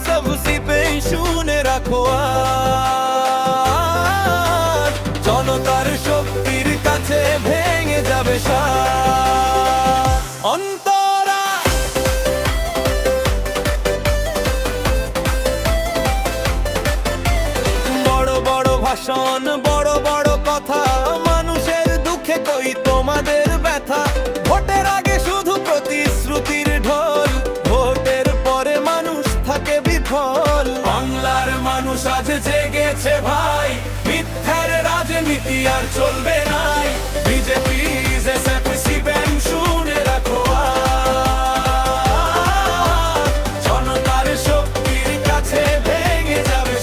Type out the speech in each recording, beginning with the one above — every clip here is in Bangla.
সব সিপে শুনে রাখো আজ। জনতার শক্তির কাছে ভেঙে যাবে সাজ। অন্তরা বড় বড় ভাষণ, বড় বড় কথা, মানুষের দুঃখে কই তোমাদের ব্যথা। ভোটের আগে শুধু প্রতিশ্রুতির ঢোল, ভোটের পরে মানুষ থাকে বিফল। বাংলার মানুষ আজ জেগেছে ভাই, মিথ্যার রাজনীতি আর চলবে নাই। বিজেপি সিপিএম শুনে রাখো আজ। জনতার শক্তির কাছে ভেঙে যাবে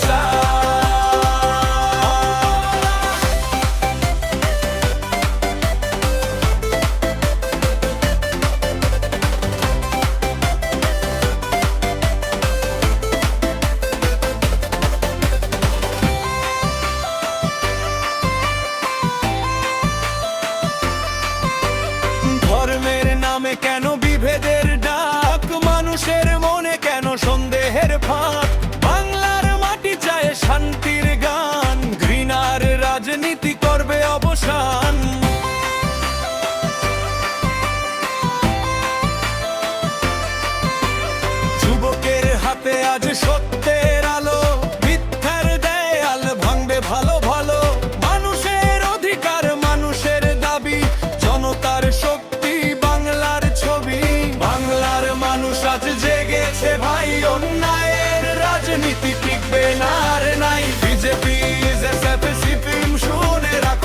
ধর্মের নামে কেন বিভেদের ডাক, মানুষের মনে কেন সন্দেহের ফাঁক। বাংলার মাটি চায় শান্তির গান, ঘৃণার রাজনীতি করবে অবসান। যুবকের হাতে আজ সত্যের আলো, মিথ্যার দেয়াল ভাঙবে ভালো ভালো। মানুষের অধিকার, মানুষের দাবি, জনতার শক্তি, বাংলার ছবি। বাংলার মানুষ আজ জেগেছে ভাই, অন্যায়ের রাজনীতি টিকবে না আর নাই। বিজেপি সিপিএম শুনে রাখো